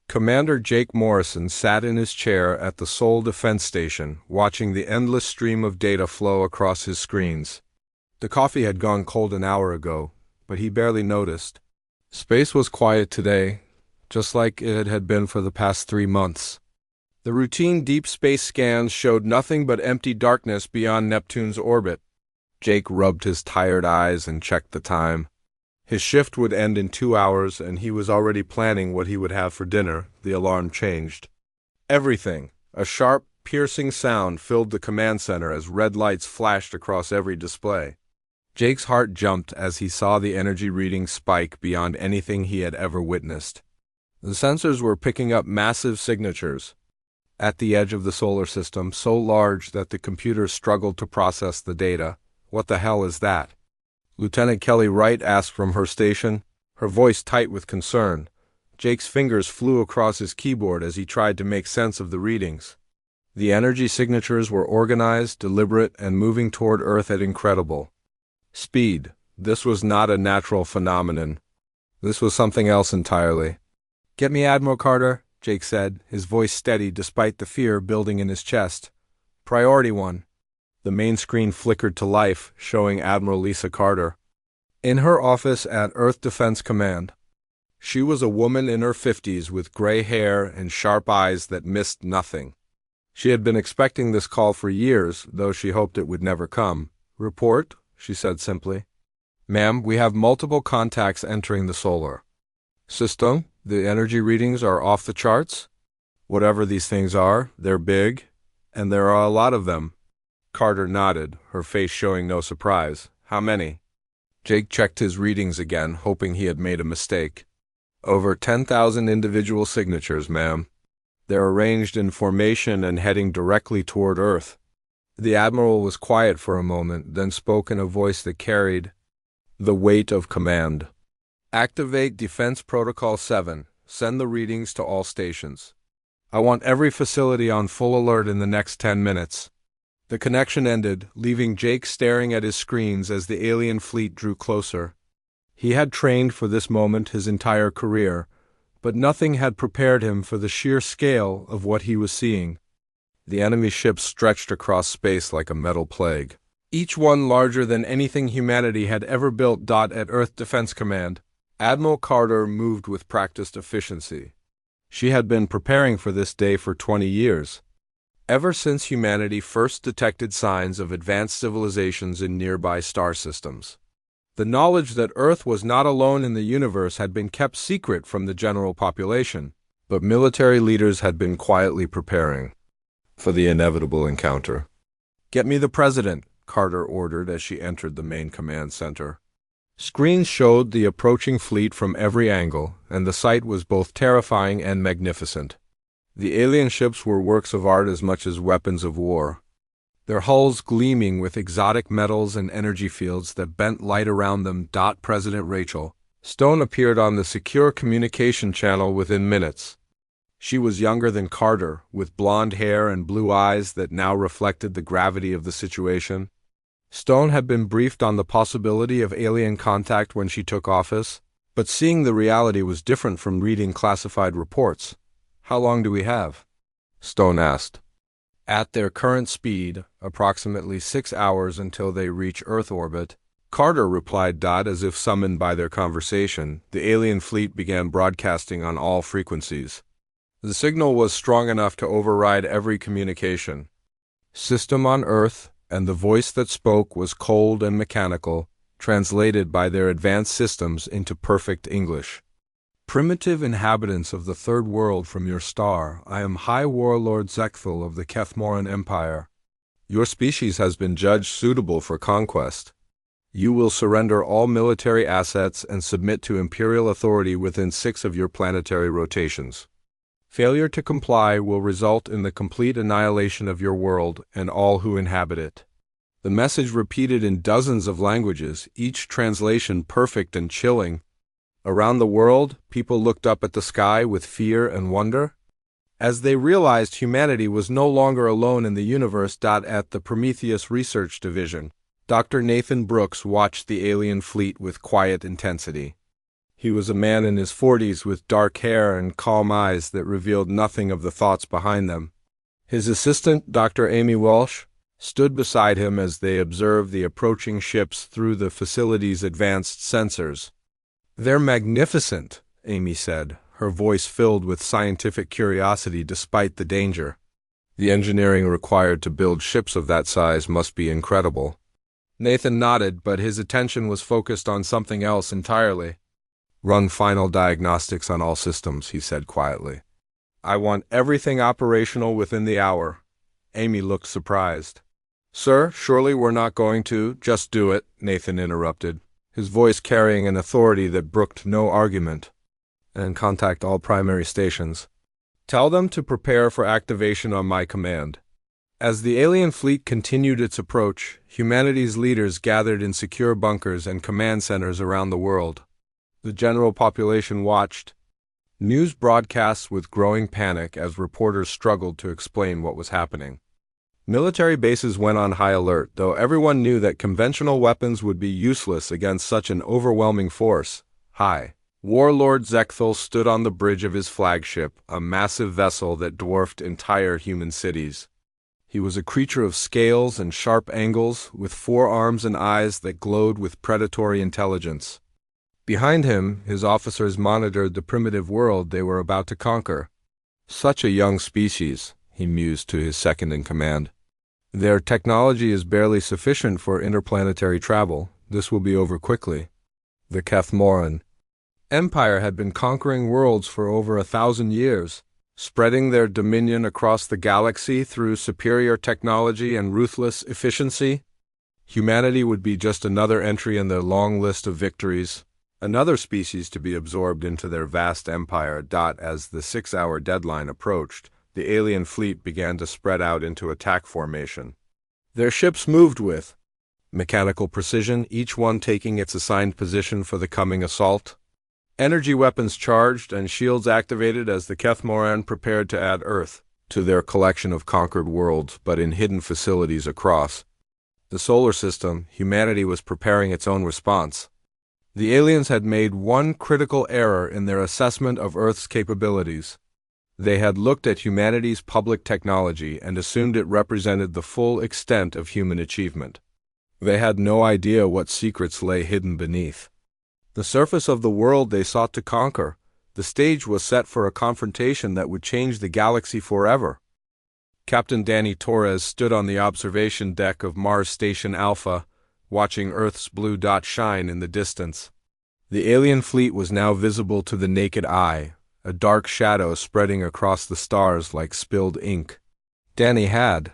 Commander Jake Morrison sat in his chair at the Seoul Defense Station, watching the endless stream of data flow across his screens. The coffee had gone cold an hour ago, but he barely noticed. Space was quiet today, just like it had been for the past 3 months. The routine deep space scans showed nothing but empty darkness beyond Neptune's orbit. Jake rubbed his tired eyes and checked the time. His shift would end in 2 hours, and he was already planning what he would have for dinner. The alarm changed. Everything, a sharp, piercing sound, filled the command center as red lights flashed across every display. Jake's heart jumped as he saw the energy reading spike beyond anything he had ever witnessed. The sensors were picking up massive signatures at the edge of the solar system, so large that the computers struggled to process the data. "What the hell is that?" Lieutenant Kelly Wright asked from her station, her voice tight with concern. Jake's fingers flew across his keyboard as he tried to make sense of the readings. The energy signatures were organized, deliberate, and moving toward Earth at incredible speed. This was not a natural phenomenon. This was something else entirely. "Get me Admiral Carter," Jake said, his voice steady despite the fear building in his chest. "Priority 1. The main screen flickered to life, showing Admiral Lisa Carter in her office at Earth Defense Command. She was a woman in her 50s with gray hair and sharp eyes that missed nothing. She had been expecting this call for years, though she hoped it would never come. "Report," she said simply. "Ma'am, we have multiple contacts entering the solar system. The energy readings are off the charts. Whatever these things are, they're big, and there are a lot of them." Carter nodded, her face showing no surprise. "How many?" Jake checked his readings again, hoping he had made a mistake. "Over 10,000 individual signatures, ma'am. They're arranged in formation and heading directly toward Earth." The Admiral was quiet for a moment, then spoke in a voice that carried the weight of command. "Activate Defense Protocol 7. Send the readings to all stations. I want every facility on full alert in the next 10 minutes. The connection ended, leaving Jake staring at his screens as the alien fleet drew closer. He had trained for this moment his entire career, but nothing had prepared him for the sheer scale of what he was seeing. The enemy ships stretched across space like a metal plague, each one larger than anything humanity had ever built. At Earth Defense Command, Admiral Carter moved with practiced efficiency. She had been preparing for this day for 20 years. Ever since humanity first detected signs of advanced civilizations in nearby star systems. The knowledge that Earth was not alone in the universe had been kept secret from the general population, but military leaders had been quietly preparing for the inevitable encounter. "Get me the President," Carter ordered as she entered the main command center. Screens showed the approaching fleet from every angle, and the sight was both terrifying and magnificent. The alien ships were works of art as much as weapons of war, their hulls gleaming with exotic metals and energy fields that bent light around them. President Rachel Stone appeared on the secure communication channel within minutes. She was younger than Carter, with blonde hair and blue eyes that now reflected the gravity of the situation. Stone had been briefed on the possibility of alien contact when she took office, but seeing the reality was different from reading classified reports. "How long do we have?" Stone asked. "At their current speed, approximately 6 hours until they reach Earth orbit," Carter replied. As if summoned by their conversation, the alien fleet began broadcasting on all frequencies. The signal was strong enough to override every communication system on Earth, and the voice that spoke was cold and mechanical, translated by their advanced systems into perfect English. "Primitive inhabitants of the Third World from your star, I am High Warlord Zekthal of the Kethmoran Empire. Your species has been judged suitable for conquest. You will surrender all military assets and submit to Imperial authority within 6 of your planetary rotations. Failure to comply will result in the complete annihilation of your world and all who inhabit it." The message repeated in dozens of languages, each translation perfect and chilling. Around the world, people looked up at the sky with fear and wonder, as they realized humanity was no longer alone in the universe. At the Prometheus Research Division, Dr. Nathan Brooks watched the alien fleet with quiet intensity. He was a man in his 40s with dark hair and calm eyes that revealed nothing of the thoughts behind them. His assistant, Dr. Amy Walsh, stood beside him as they observed the approaching ships through the facility's advanced sensors. "They're magnificent," Amy said, her voice filled with scientific curiosity despite the danger. "The engineering required to build ships of that size must be incredible." Nathan nodded, but his attention was focused on something else entirely. "Run final diagnostics on all systems," he said quietly. "I want everything operational within the hour." Amy looked surprised. "Sir, surely we're not going to just do it," Nathan interrupted, his voice carrying an authority that brooked no argument. "And contact all primary stations. Tell them to prepare for activation on my command." As the alien fleet continued its approach, humanity's leaders gathered in secure bunkers and command centers around the world. The general population watched news broadcasts with growing panic as reporters struggled to explain what was happening. Military bases went on high alert, though everyone knew that conventional weapons would be useless against such an overwhelming force. Warlord Zekthal stood on the bridge of his flagship, a massive vessel that dwarfed entire human cities. He was a creature of scales and sharp angles, with 4 arms and eyes that glowed with predatory intelligence. Behind him, his officers monitored the primitive world they were about to conquer. "Such a young species," he mused to his second-in-command. "Their technology is barely sufficient for interplanetary travel. This will be over quickly." The Kethmoran Empire had been conquering worlds for over 1,000 years, spreading their dominion across the galaxy through superior technology and ruthless efficiency. Humanity would be just another entry in their long list of victories, another species to be absorbed into their vast empire. As the 6-hour deadline approached, the alien fleet began to spread out into attack formation. Their ships moved with mechanical precision, each one taking its assigned position for the coming assault. Energy weapons charged and shields activated as the Kethmoran prepared to add Earth to their collection of conquered worlds, but in hidden facilities across the solar system, humanity was preparing its own response. The aliens had made one critical error in their assessment of Earth's capabilities. They had looked at humanity's public technology and assumed it represented the full extent of human achievement. They had no idea what secrets lay hidden beneath the surface of the world they sought to conquer. The stage was set for a confrontation that would change the galaxy forever. Captain Danny Torres stood on the observation deck of Mars Station Alpha, watching Earth's blue dot shine in the distance. The alien fleet was now visible to the naked eye, a dark shadow spreading across the stars like spilled ink. Danny had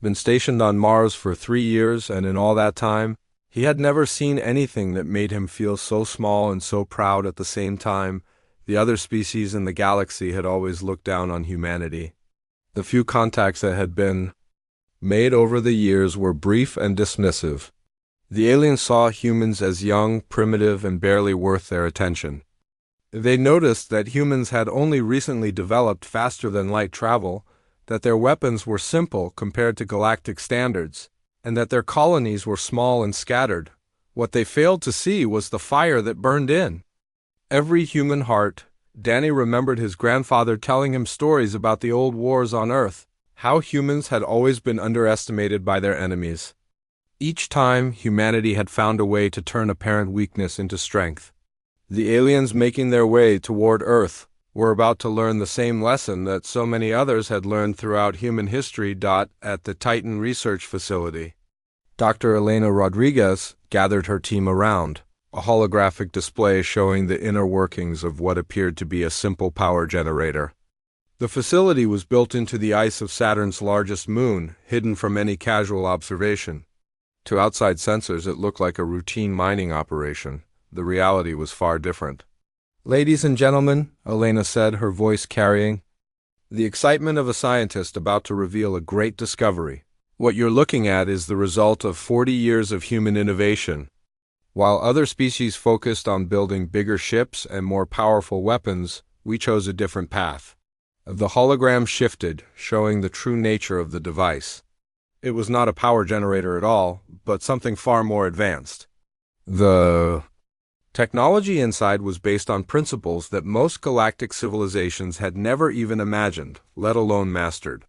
been stationed on Mars for 3 years, and in all that time, he had never seen anything that made him feel so small and so proud at the same time. The other species in the galaxy had always looked down on humanity. The few contacts that had been made over the years were brief and dismissive. The aliens saw humans as young, primitive, and barely worth their attention. They noticed that humans had only recently developed faster-than-light travel, that their weapons were simple compared to galactic standards, and that their colonies were small and scattered. What they failed to see was the fire that burned in every human heart. Danny remembered his grandfather telling him stories about the old wars on Earth, how humans had always been underestimated by their enemies. Each time, humanity had found a way to turn apparent weakness into strength. The aliens making their way toward Earth were about to learn the same lesson that so many others had learned throughout human history. At the Titan Research Facility, Dr. Elena Rodriguez gathered her team around, a holographic display showing the inner workings of what appeared to be a simple power generator. The facility was built into the ice of Saturn's largest moon, hidden from any casual observation. To outside sensors, it looked like a routine mining operation. The reality was far different. "Ladies and gentlemen," Elena said, her voice carrying the excitement of a scientist about to reveal a great discovery. "What you're looking at is the result of 40 years of human innovation. While other species focused on building bigger ships and more powerful weapons, we chose a different path." The hologram shifted, showing the true nature of the device. It was not a power generator at all, but something far more advanced. The Technology inside was based on principles that most galactic civilizations had never even imagined, let alone mastered.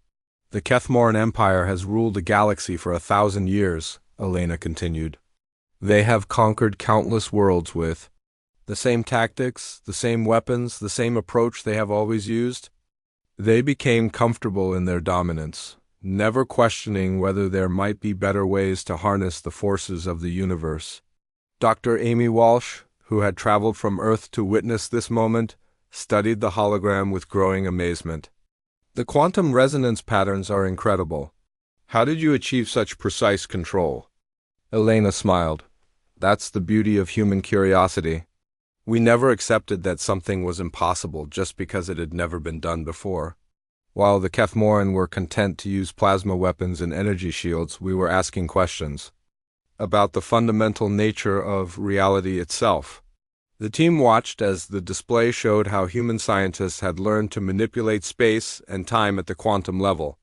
The Kethmoran Empire has ruled the galaxy for 1,000 years, Elena continued. They have conquered countless worlds with the same tactics, the same weapons, the same approach they have always used. They became comfortable in their dominance, never questioning whether there might be better ways to harness the forces of the universe. Dr. Amy Walsh, who had traveled from Earth to witness this moment, studied the hologram with growing amazement. The quantum resonance patterns are incredible. How did you achieve such precise control? Elena smiled. That's the beauty of human curiosity. We never accepted that something was impossible just because it had never been done before. While the Kethmoran were content to use plasma weapons and energy shields, we were asking questions about the fundamental nature of reality itself. The team watched as the display showed how human scientists had learned to manipulate space and time at the quantum level.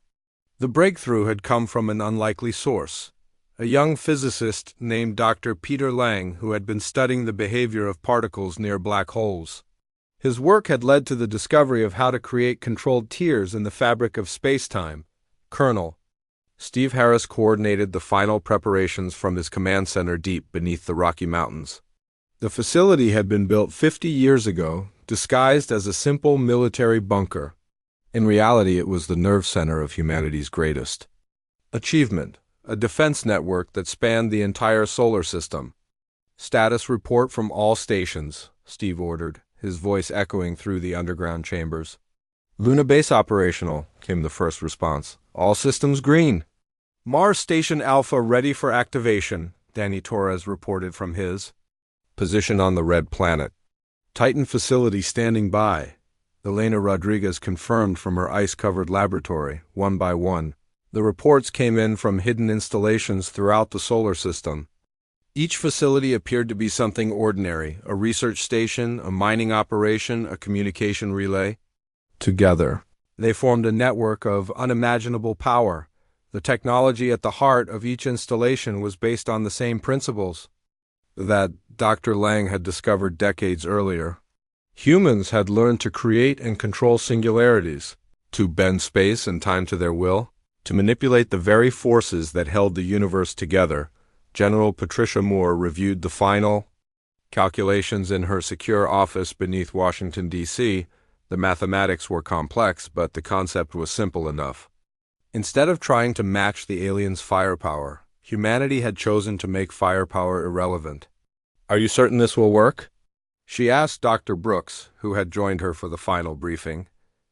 The breakthrough had come from an unlikely source, a young physicist named Dr. Peter Lang, who had been studying the behavior of particles near black holes. His work had led to the discovery of how to create controlled tears in the fabric of space-time. Colonel Steve Harris coordinated the final preparations from his command center deep beneath the Rocky Mountains. The facility had been built 50 years ago, disguised as a simple military bunker. In reality, it was the nerve center of humanity's greatest achievement, a defense network that spanned the entire solar system. Status report from all stations, Steve ordered, his voice echoing through the underground chambers. Luna base operational, came the first response. All systems green. Mars Station Alpha ready for activation, Danny Torres reported from his position on the red planet. Titan facility standing by, Elena Rodriguez confirmed from her ice-covered laboratory, one by one. The reports came in from hidden installations throughout the solar system. Each facility appeared to be something ordinary, a research station, a mining operation, a communication relay. Together, they formed a network of unimaginable power. The technology at the heart of each installation was based on the same principles that Dr. Lang had discovered decades earlier. Humans had learned to create and control singularities, to bend space and time to their will, to manipulate the very forces that held the universe together. General Patricia Moore reviewed the final calculations in her secure office beneath Washington, D.C. The mathematics were complex, but the concept was simple enough. Instead of trying to match the aliens' firepower, humanity had chosen to make firepower irrelevant. Are you certain this will work? She asked Dr. Brooks, who had joined her for the final briefing.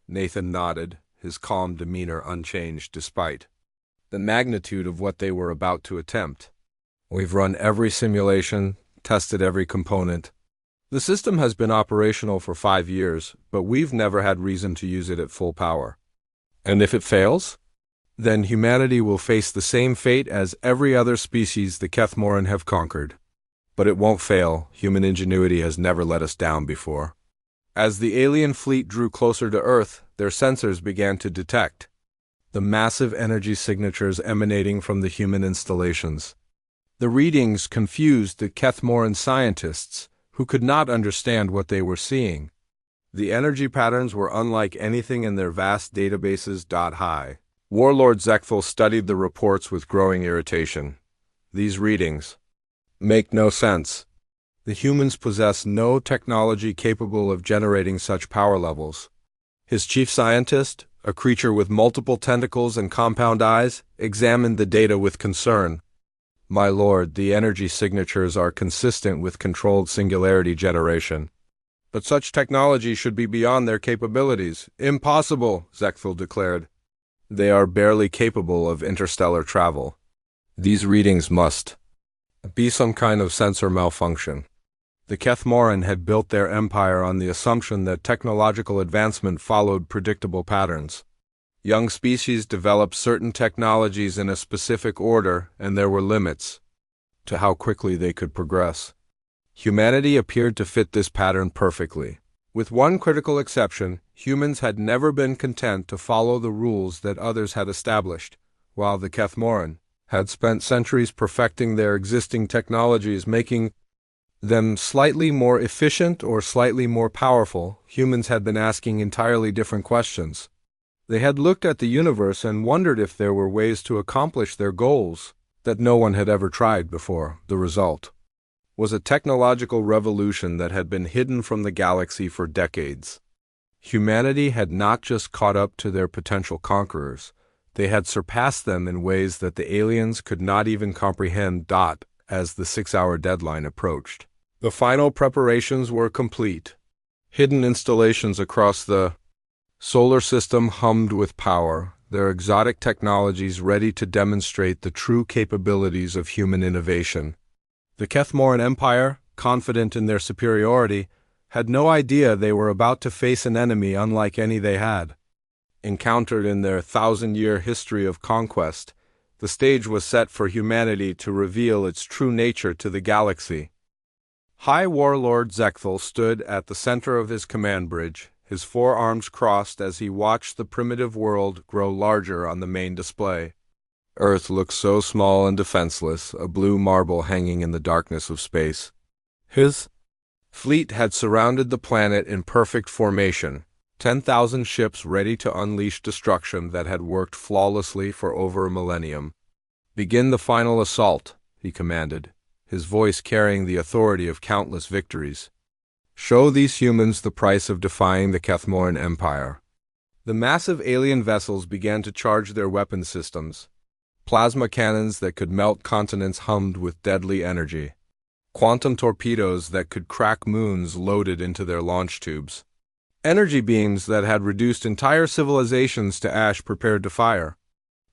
Nathan nodded, his calm demeanor unchanged despite the magnitude of what they were about to attempt. We've run every simulation, tested every component. The system has been operational for 5 years, but we've never had reason to use it at full power. And if it fails? Then humanity will face the same fate as every other species the Kethmoran have conquered. But it won't fail. Human ingenuity has never let us down before. As the alien fleet drew closer to Earth, their sensors began to detect the massive energy signatures emanating from the human installations. The readings confused the Kethmoran scientists, who could not understand what they were seeing. The energy patterns were unlike anything in their vast databases. High Warlord Zekthal studied the reports with growing irritation. These readings make no sense. The humans possess no technology capable of generating such power levels. His chief scientist, a creature with multiple tentacles and compound eyes, examined the data with concern. My lord, the energy signatures are consistent with controlled singularity generation. But such technology should be beyond their capabilities. Impossible, Zekthal declared. They are barely capable of interstellar travel. These readings must be some kind of sensor malfunction. The Kethmoran had built their empire on the assumption that technological advancement followed predictable patterns. Young species developed certain technologies in a specific order, and there were limits to how quickly they could progress. Humanity appeared to fit this pattern perfectly. With one critical exception, humans had never been content to follow the rules that others had established, while the Kethmoran had spent centuries perfecting their existing technologies, making Them slightly more efficient or slightly more powerful, humans had been asking entirely different questions. They had looked at the universe and wondered if there were ways to accomplish their goals that no one had ever tried before. The result was a technological revolution that had been hidden from the galaxy for decades. Humanity had not just caught up to their potential conquerors, they had surpassed them in ways that the aliens could not even comprehend. As the 6-hour deadline approached, the final preparations were complete. Hidden installations across the solar system hummed with power, their exotic technologies ready to demonstrate the true capabilities of human innovation. The Kethmoran Empire, confident in their superiority, had no idea they were about to face an enemy unlike any they had encountered in their 1,000-year history of conquest. The stage was set for humanity to reveal its true nature to the galaxy. High Warlord Zekthal stood at the center of his command bridge, his forearms crossed as he watched the primitive world grow larger on the main display. Earth looked so small and defenseless, a blue marble hanging in the darkness of space. His fleet had surrounded the planet in perfect formation, 10,000 ships ready to unleash destruction that had worked flawlessly for over a millennium. "Begin the final assault," he commanded, his voice carrying the authority of countless victories. "Show these humans the price of defying the Kethmoran Empire." The massive alien vessels began to charge their weapon systems. Plasma cannons that could melt continents hummed with deadly energy. Quantum torpedoes that could crack moons loaded into their launch tubes. Energy beams that had reduced entire civilizations to ash prepared to fire.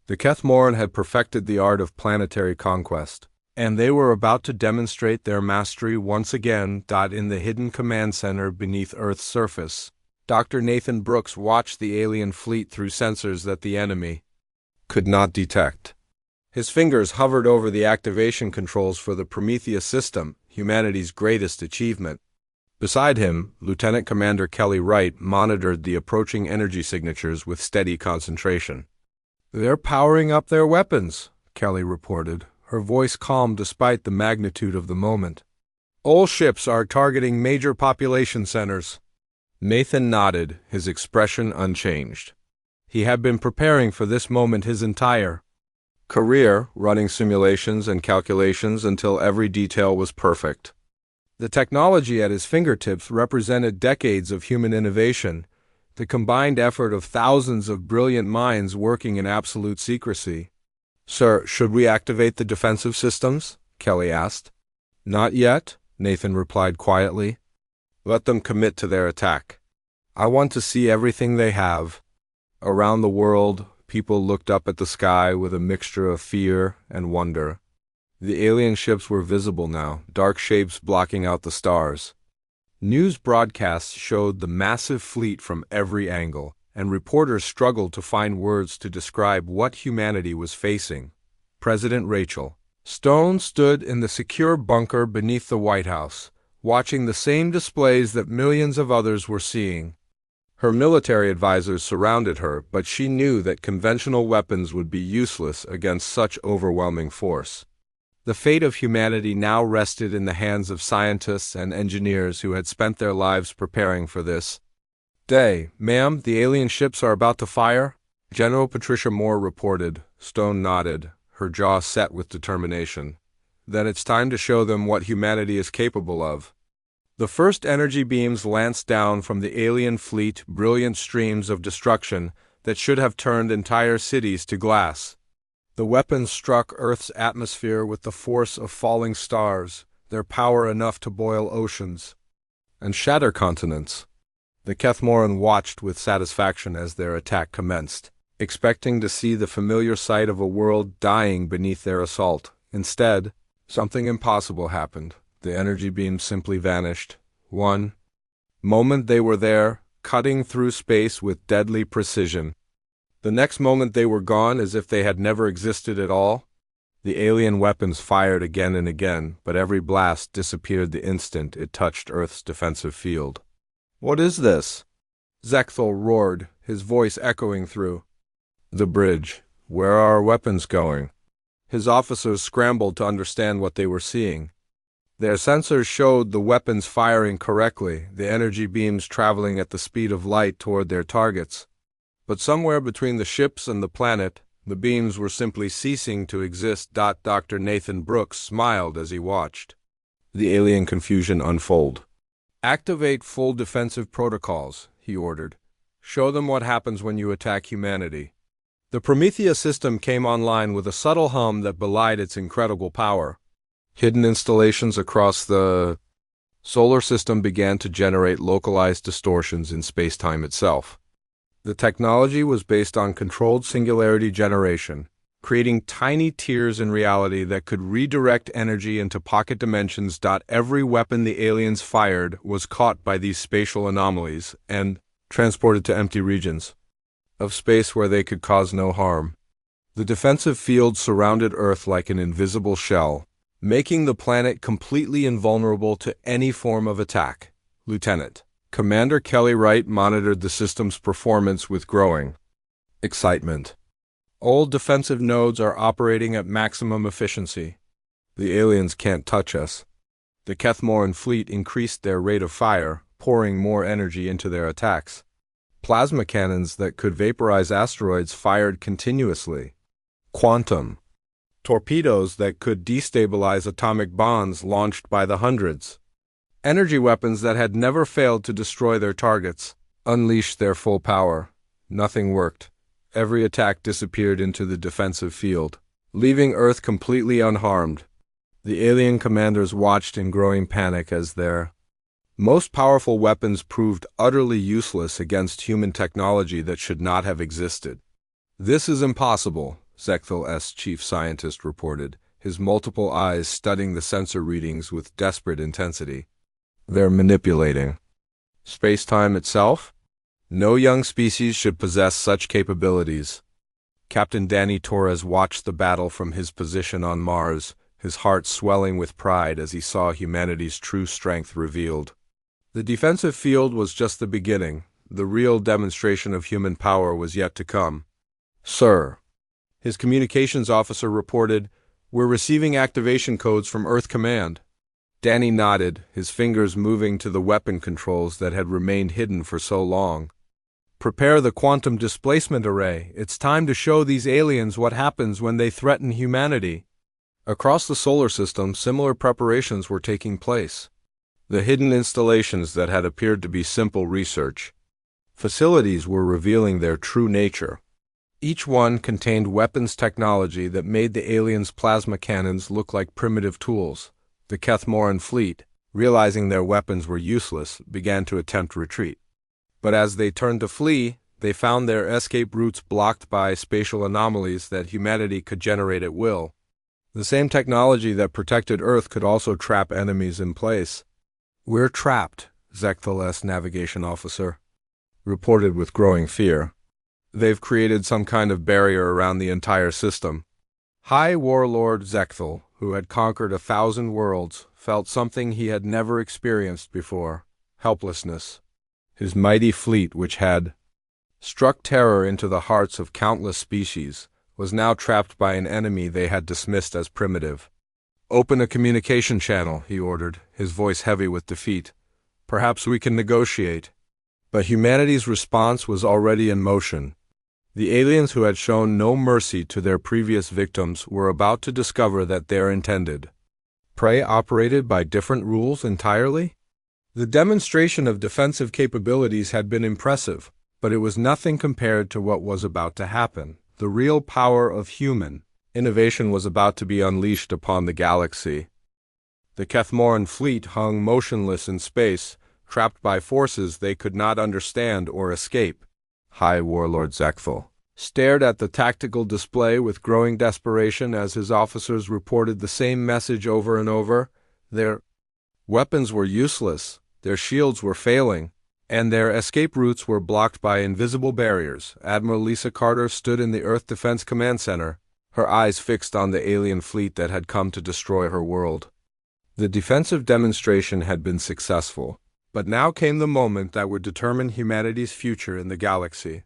The Kethmoran had perfected the art of planetary conquest, and they were about to demonstrate their mastery once again. In the hidden command center beneath Earth's surface, Dr. Nathan Brooks watched the alien fleet through sensors that the enemy could not detect. His fingers hovered over the activation controls for the Prometheus system, humanity's greatest achievement. Beside him, Lieutenant Commander Kelly Wright monitored the approaching energy signatures with steady concentration. "They're powering up their weapons," Kelly reported, her voice calm despite the magnitude of the moment. "All ships are targeting major population centers." Nathan nodded, his expression unchanged. He had been preparing for this moment his entire career, running simulations and calculations until every detail was perfect. The technology at his fingertips represented decades of human innovation, the combined effort of thousands of brilliant minds working in absolute secrecy. "Sir, should we activate the defensive systems?" Kelly asked. "Not yet," Nathan replied quietly. "Let them commit to their attack. I want to see everything they have." Around the world, people looked up at the sky with a mixture of fear and wonder. The alien ships were visible now, dark shapes blocking out the stars. News broadcasts showed the massive fleet from every angle, and reporters struggled to find words to describe what humanity was facing. President Rachel Stone stood in the secure bunker beneath the White House, watching the same displays that millions of others were seeing. Her military advisors surrounded her, but she knew that conventional weapons would be useless against such overwhelming force. The fate of humanity now rested in the hands of scientists and engineers who had spent their lives preparing for this day. "Ma'am, the alien ships are about to fire?" General Patricia Moore reported. Stone nodded, her jaw set with determination. "Then it's time to show them what humanity is capable of." The first energy beams lanced down from the alien fleet, brilliant streams of destruction that should have turned entire cities to glass. The weapons struck Earth's atmosphere with the force of falling stars, their power enough to boil oceans and shatter continents. The Kethmoran watched with satisfaction as their attack commenced, expecting to see the familiar sight of a world dying beneath their assault. Instead, something impossible happened. The energy beams simply vanished. One moment they were there, cutting through space with deadly precision. The next moment they were gone as if they had never existed at all. The alien weapons fired again and again, but every blast disappeared the instant it touched Earth's defensive field. "What is this?" Zekthal roared, his voice echoing through the bridge. "Where are our weapons going?" His officers scrambled to understand what they were seeing. Their sensors showed the weapons firing correctly, the energy beams traveling at the speed of light toward their targets. But somewhere between the ships and the planet, the beams were simply ceasing to exist. Dr. Nathan Brooks smiled as he watched the alien confusion unfold. "Activate full defensive protocols," he ordered. "Show them what happens when you attack humanity." The Prometheus system came online with a subtle hum that belied its incredible power. Hidden installations across the solar system began to generate localized distortions in space-time itself. The technology was based on controlled singularity generation, creating tiny tears in reality that could redirect energy into pocket dimensions. Every weapon the aliens fired was caught by these spatial anomalies and transported to empty regions of space where they could cause no harm. The defensive field surrounded Earth like an invisible shell, making the planet completely invulnerable to any form of attack. Lieutenant Commander Kelly Wright monitored the system's performance with growing excitement. "All defensive nodes are operating at maximum efficiency. The aliens can't touch us." The Kethmoran fleet increased their rate of fire, pouring more energy into their attacks. Plasma cannons that could vaporize asteroids fired continuously. Quantum torpedoes that could destabilize atomic bonds launched by the hundreds. Energy weapons that had never failed to destroy their targets unleashed their full power. Nothing worked. Every attack disappeared into the defensive field, leaving Earth completely unharmed. The alien commanders watched in growing panic as their most powerful weapons proved utterly useless against human technology that should not have existed. "This is impossible," Zechthil's chief scientist reported, his multiple eyes studying the sensor readings with desperate intensity. "They're manipulating space-time itself? No young species should possess such capabilities." Captain Danny Torres watched the battle from his position on Mars, his heart swelling with pride as he saw humanity's true strength revealed. The defensive field was just the beginning. The real demonstration of human power was yet to come. "Sir," his communications officer reported, "we're receiving activation codes from Earth Command." Danny nodded, his fingers moving to the weapon controls that had remained hidden for so long. "Prepare the quantum displacement array. It's time to show these aliens what happens when they threaten humanity." Across the solar system, similar preparations were taking place. The hidden installations that had appeared to be simple research facilities were revealing their true nature. Each one contained weapons technology that made the aliens' plasma cannons look like primitive tools. The Kethmoran fleet, realizing their weapons were useless, began to attempt retreat. But as they turned to flee, they found their escape routes blocked by spatial anomalies that humanity could generate at will. The same technology that protected Earth could also trap enemies in place. "We're trapped," Zechthil's navigation officer reported with growing fear. "They've created some kind of barrier around the entire system." High Warlord Zechthil, who had conquered 1,000 worlds, felt something he had never experienced before: helplessness. His mighty fleet, which had struck terror into the hearts of countless species, was now trapped by an enemy they had dismissed as primitive. "Open a communication channel," he ordered, his voice heavy with defeat. "Perhaps we can negotiate." But humanity's response was already in motion. The aliens who had shown no mercy to their previous victims were about to discover that their intended prey operated by different rules entirely. The demonstration of defensive capabilities had been impressive, but it was nothing compared to what was about to happen. The real power of human innovation was about to be unleashed upon the galaxy. The Kethmoran fleet hung motionless in space, trapped by forces they could not understand or escape. High Warlord Zechthil stared at the tactical display with growing desperation as his officers reported the same message over and over. Their weapons were useless, their shields were failing, and their escape routes were blocked by invisible barriers. Admiral Lisa Carter stood in the Earth Defense Command Center, her eyes fixed on the alien fleet that had come to destroy her world. The defensive demonstration had been successful, but now came the moment that would determine humanity's future in the galaxy.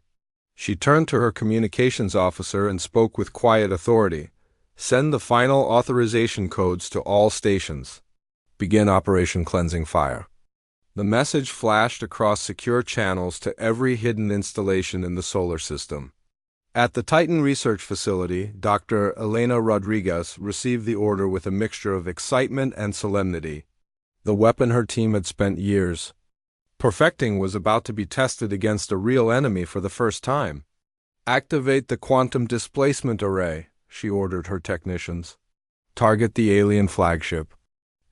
She turned to her communications officer and spoke with quiet authority. "Send the final authorization codes to all stations." Begin Operation Cleansing Fire. The message flashed across secure channels to every hidden installation in the solar system. At the Titan Research Facility, Dr. Elena Rodriguez received the order with a mixture of excitement and solemnity. The weapon her team had spent years perfecting was about to be tested against a real enemy for the first time. Activate the quantum displacement array, she ordered her technicians. Target the alien flagship.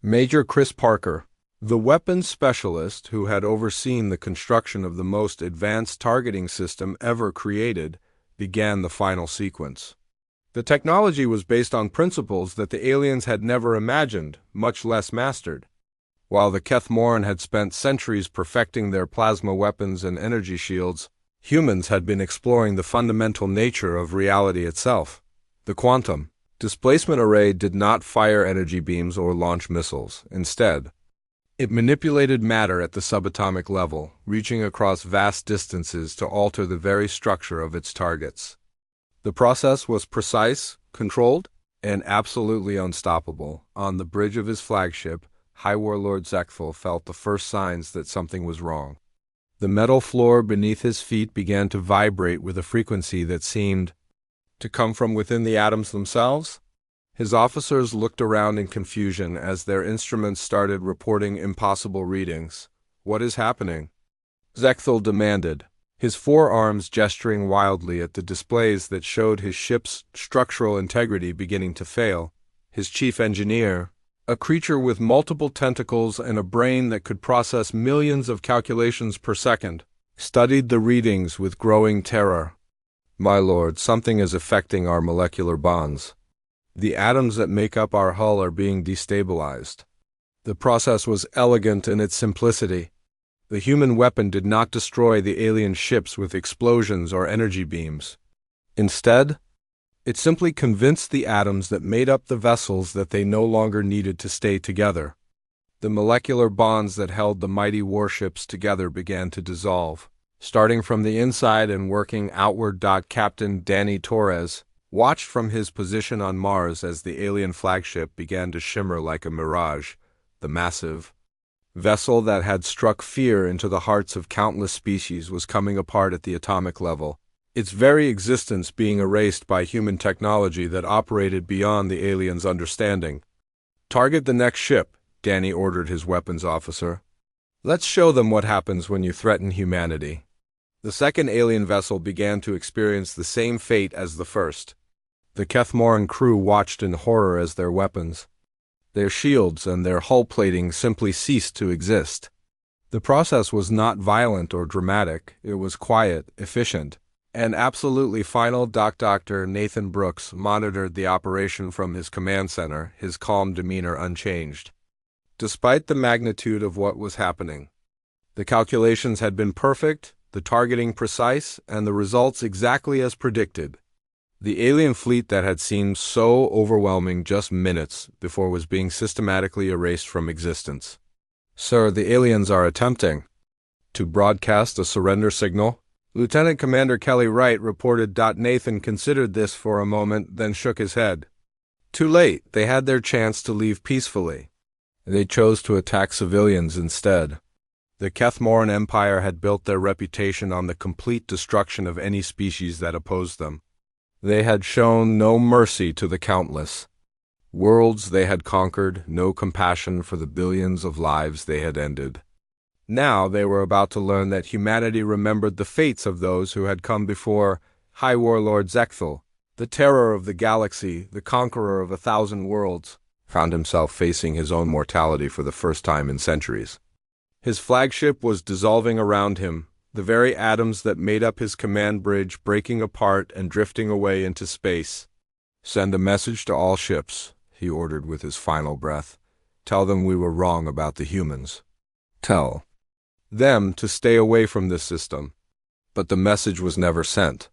Major Chris Parker, the weapons specialist who had overseen the construction of the most advanced targeting system ever created, began the final sequence. The technology was based on principles that the aliens had never imagined, much less mastered. While the Kethmoran had spent centuries perfecting their plasma weapons and energy shields, humans had been exploring the fundamental nature of reality itself. The quantum displacement array did not fire energy beams or launch missiles. Instead, it manipulated matter at the subatomic level, reaching across vast distances to alter the very structure of its targets. The process was precise, controlled, and absolutely unstoppable. On the bridge of his flagship, High Warlord Zekthal felt the first signs that something was wrong. The metal floor beneath his feet began to vibrate with a frequency that seemed to come from within the atoms themselves. His officers looked around in confusion as their instruments started reporting impossible readings. "What is happening?" Zekthal demanded, his forearms gesturing wildly at the displays that showed his ship's structural integrity beginning to fail. His chief engineer, a creature with multiple tentacles and a brain that could process millions of calculations per second, studied the readings with growing terror. "My lord, something is affecting our molecular bonds. The atoms that make up our hull are being destabilized." The process was elegant in its simplicity. The human weapon did not destroy the alien ships with explosions or energy beams. Instead, it simply convinced the atoms that made up the vessels that they no longer needed to stay together. The molecular bonds that held the mighty warships together began to dissolve. Starting from the inside and working outward. Captain Danny Torres watched from his position on Mars as the alien flagship began to shimmer like a mirage. The massive vessel that had struck fear into the hearts of countless species was coming apart at the atomic level, its very existence being erased by human technology that operated beyond the aliens' understanding. "Target the next ship," Danny ordered his weapons officer. "Let's show them what happens when you threaten humanity." The second alien vessel began to experience the same fate as the first. The Kethmoran crew watched in horror as their weapons, their shields, and their hull plating simply ceased to exist. The process was not violent or dramatic. It was quiet, efficient, and absolutely final. Dr. Nathan Brooks monitored the operation from his command center, his calm demeanor unchanged. Despite the magnitude of what was happening, the calculations had been perfect, the targeting precise, and the results exactly as predicted. The alien fleet that had seemed so overwhelming just minutes before was being systematically erased from existence. "Sir, the aliens are attempting to broadcast a surrender signal," Lieutenant Commander Kelly Wright reported. Nathan considered this for a moment, then shook his head. Too late. They had their chance to leave peacefully. They chose to attack civilians instead. The Kethmoran Empire had built their reputation on the complete destruction of any species that opposed them. They had shown no mercy to the countless worlds they had conquered, no compassion for the billions of lives they had ended. Now they were about to learn that humanity remembered the fates of those who had come before. High Warlord Zekthal, the terror of the galaxy, the conqueror of 1,000 worlds, found himself facing his own mortality for the first time in centuries. His flagship was dissolving around him, the very atoms that made up his command bridge breaking apart and drifting away into space. "Send a message to all ships," he ordered with his final breath. "Tell them we were wrong about the humans. Tell them to stay away from this system." But the message was never sent.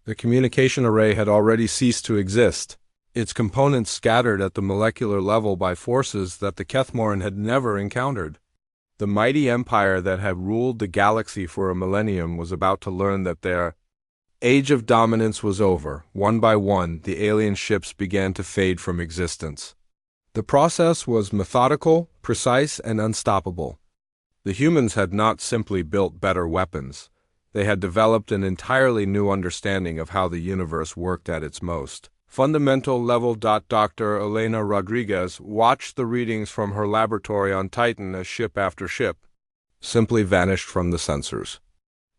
The communication array had already ceased to exist, its components scattered at the molecular level by forces that the Kethmoran had never encountered. The mighty empire that had ruled the galaxy for a millennium was about to learn that their age of dominance was over. One by one, the alien ships began to fade from existence. The process was methodical, precise, and unstoppable. The humans had not simply built better weapons. They had developed an entirely new understanding of how the universe worked at its most fundamental level. Dr. Elena Rodriguez watched the readings from her laboratory on Titan as ship after ship simply vanished from the sensors.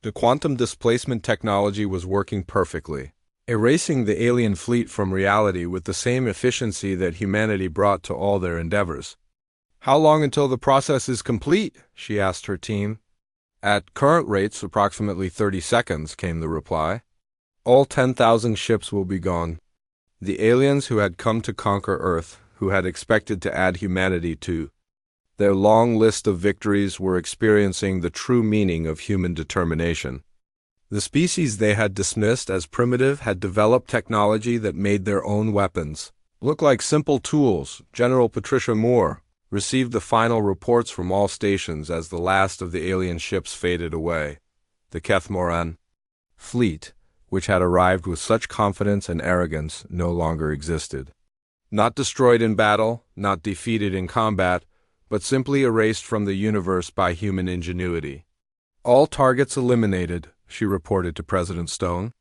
The quantum displacement technology was working perfectly, erasing the alien fleet from reality with the same efficiency that humanity brought to all their endeavors. "How long until the process is complete?" she asked her team. "At current rates, approximately 30 seconds, came the reply. "All 10,000 ships will be gone." The aliens who had come to conquer Earth, who had expected to add humanity to their long list of victories, were experiencing the true meaning of human determination. The species they had dismissed as primitive had developed technology that made their own weapons look like simple tools. General Patricia Moore received the final reports from all stations as the last of the alien ships faded away. The Kethmoran fleet, which had arrived with such confidence and arrogance, no longer existed. Not destroyed in battle, not defeated in combat, but simply erased from the universe by human ingenuity. "All targets eliminated," she reported to President Stone.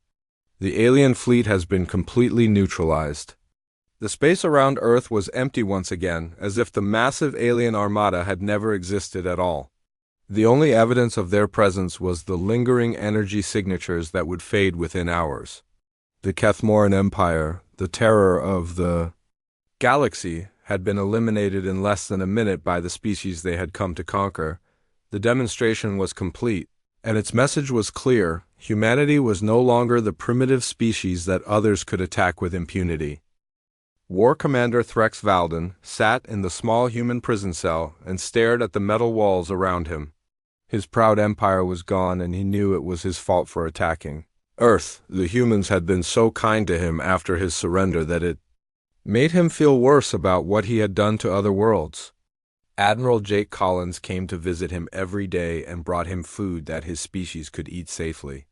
"The alien fleet has been completely neutralized." The space around Earth was empty once again, as if the massive alien armada had never existed at all. The only evidence of their presence was the lingering energy signatures that would fade within hours. The Kethmoran Empire, the terror of the galaxy, had been eliminated in less than a minute by the species they had come to conquer. The demonstration was complete, and its message was clear: humanity was no longer the primitive species that others could attack with impunity. War Commander Threx Valden sat in the small human prison cell and stared at the metal walls around him. His proud empire was gone, and he knew it was his fault for attacking Earth. The humans had been so kind to him after his surrender that it made him feel worse about what he had done to other worlds. Admiral Jake Collins came to visit him every day and brought him food that his species could eat safely.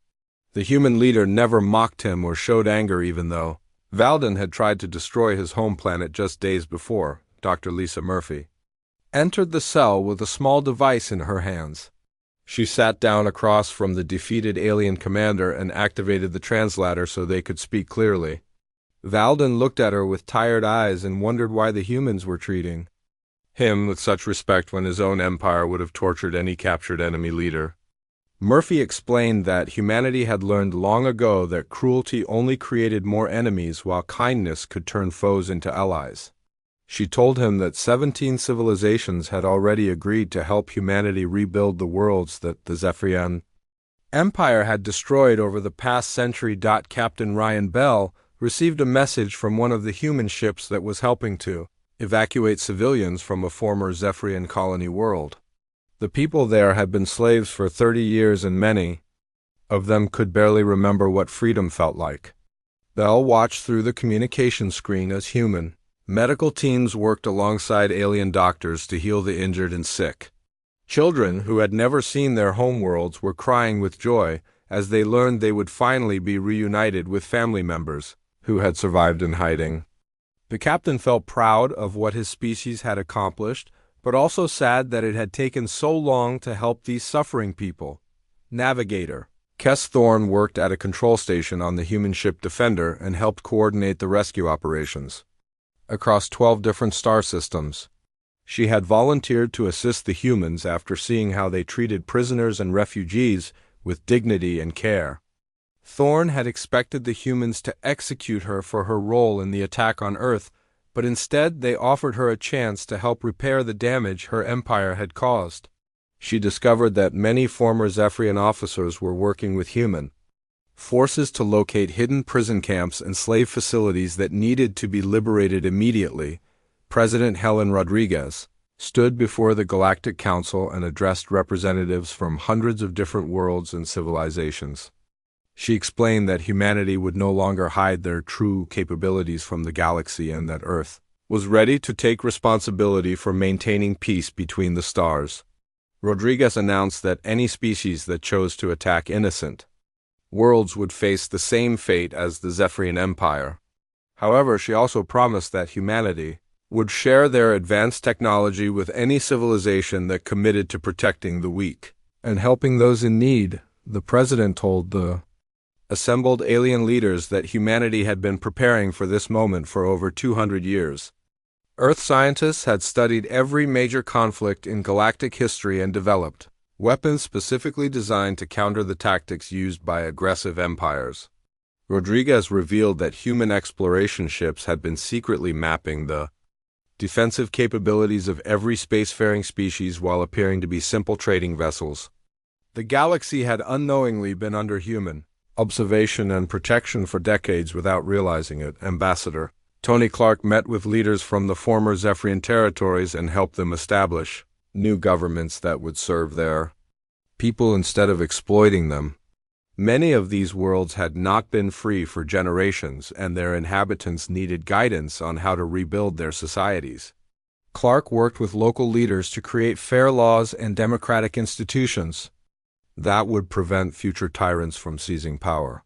The human leader never mocked him or showed anger, even though Valden had tried to destroy his home planet just days before. Dr. Lisa Murphy entered the cell with a small device in her hands. She sat down across from the defeated alien commander and activated the translator so they could speak clearly. Valden looked at her with tired eyes and wondered why the humans were treating him with such respect when his own empire would have tortured any captured enemy leader. Murphy explained that humanity had learned long ago that cruelty only created more enemies, while kindness could turn foes into allies. She told him that 17 civilizations had already agreed to help humanity rebuild the worlds that the Zephyrian Empire had destroyed over the past century. Captain Ryan Bell received a message from one of the human ships that was helping to evacuate civilians from a former Zephyrian colony world. The people there had been slaves for 30 years, and many of them could barely remember what freedom felt like. Bell watched through the communication screen as human medical teams worked alongside alien doctors to heal the injured and sick. Children who had never seen their homeworlds were crying with joy as they learned they would finally be reunited with family members who had survived in hiding. The captain felt proud of what his species had accomplished, but also sad that it had taken so long to help these suffering people. Navigator Kess Thorne worked at a control station on the human ship Defender and helped coordinate the rescue operations across 12 different star systems. She had volunteered to assist the humans after seeing how they treated prisoners and refugees with dignity and care. Thorne had expected the humans to execute her for her role in the attack on Earth, but instead they offered her a chance to help repair the damage her empire had caused. She discovered that many former Zephyrian officers were working with human forces to locate hidden prison camps and slave facilities that needed to be liberated immediately. President Helen Rodriguez stood before the Galactic Council and addressed representatives from hundreds of different worlds and civilizations. She explained that humanity would no longer hide their true capabilities from the galaxy and that Earth was ready to take responsibility for maintaining peace between the stars. Rodriguez announced that any species that chose to attack innocent worlds would face the same fate as the Zephyrian Empire. However, she also promised that humanity would share their advanced technology with any civilization that committed to protecting the weak and helping those in need. The president told the assembled alien leaders that humanity had been preparing for this moment for over 200 years. Earth scientists had studied every major conflict in galactic history and developed weapons specifically designed to counter the tactics used by aggressive empires. Rodriguez revealed that human exploration ships had been secretly mapping the defensive capabilities of every spacefaring species while appearing to be simple trading vessels. The galaxy had unknowingly been under human observation and protection for decades without realizing it. Ambassador Tony Clark met with leaders from the former Zephyrian territories and helped them establish new governments that would serve their people instead of exploiting them. Many of these worlds had not been free for generations, and their inhabitants needed guidance on how to rebuild their societies. Clark worked with local leaders to create fair laws and democratic institutions that would prevent future tyrants from seizing power.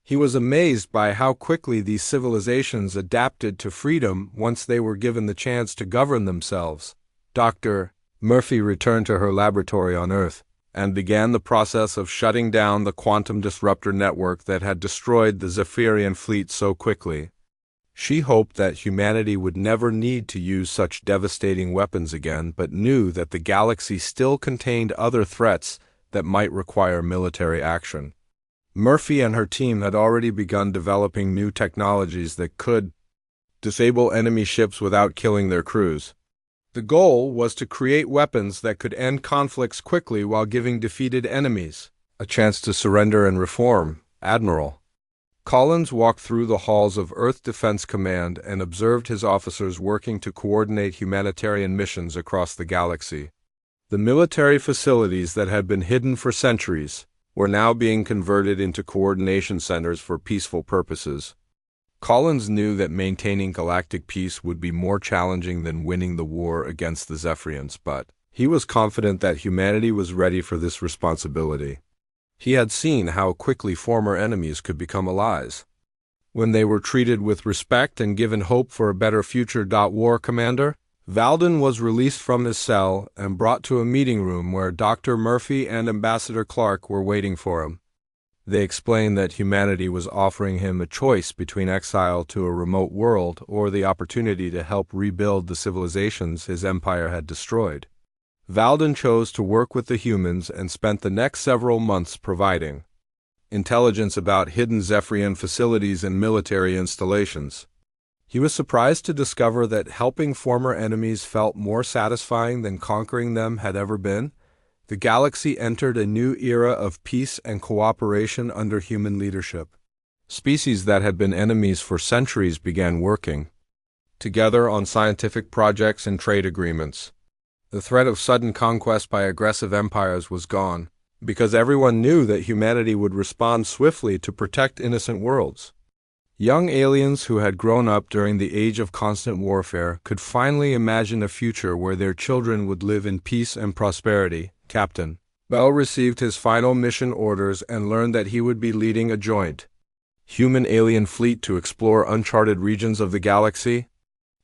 He was amazed by how quickly these civilizations adapted to freedom once they were given the chance to govern themselves. Dr. Murphy returned to her laboratory on Earth and began the process of shutting down the quantum disruptor network that had destroyed the Zephyrian fleet so quickly. She hoped that humanity would never need to use such devastating weapons again, but knew that the galaxy still contained other threats that might require military action. Murphy and her team had already begun developing new technologies that could disable enemy ships without killing their crews. The goal was to create weapons that could end conflicts quickly while giving defeated enemies a chance to surrender and reform. Admiral Collins walked through the halls of Earth Defense Command and observed his officers working to coordinate humanitarian missions across the galaxy. The military facilities that had been hidden for centuries were now being converted into coordination centers for peaceful purposes. Collins knew that maintaining galactic peace would be more challenging than winning the war against the Zephyrians, but he was confident that humanity was ready for this responsibility. He had seen how quickly former enemies could become allies when they were treated with respect and given hope for a better future. War Commander Valden was released from his cell and brought to a meeting room where Dr. Murphy and Ambassador Clark were waiting for him. They explained that humanity was offering him a choice between exile to a remote world or the opportunity to help rebuild the civilizations his empire had destroyed. Valden chose to work with the humans and spent the next several months providing intelligence about hidden Zephyrian facilities and military installations. He was surprised to discover that helping former enemies felt more satisfying than conquering them had ever been. The galaxy entered a new era of peace and cooperation under human leadership. Species that had been enemies for centuries began working together on scientific projects and trade agreements. The threat of sudden conquest by aggressive empires was gone, because everyone knew that humanity would respond swiftly to protect innocent worlds. Young aliens who had grown up during the age of constant warfare could finally imagine a future where their children would live in peace and prosperity. Captain Bell received his final mission orders and learned that he would be leading a joint human-alien fleet to explore uncharted regions of the galaxy.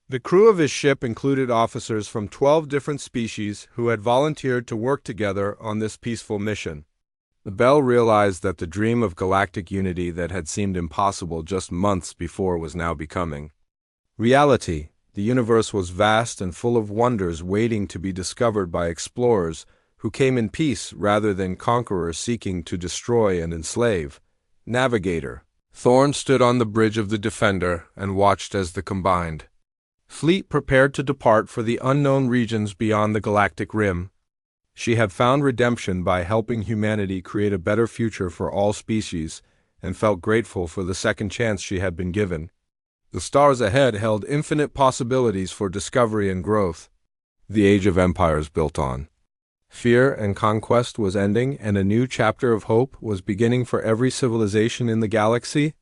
The crew of his ship included officers from 12 different species who had volunteered to work together on this peaceful mission. The Bell realized that the dream of galactic unity that had seemed impossible just months before was now becoming reality. The universe was vast and full of wonders waiting to be discovered by explorers who came in peace rather than conquerors seeking to destroy and enslave. Navigator Thorne stood on the bridge of the Defender and watched as the combined fleet prepared to depart for the unknown regions beyond the galactic rim. She had found redemption by helping humanity create a better future for all species and felt grateful for the second chance she had been given. The stars ahead held infinite possibilities for discovery and growth. The age of empires built on fear and conquest was ending, and a new chapter of hope was beginning for every civilization in the galaxy.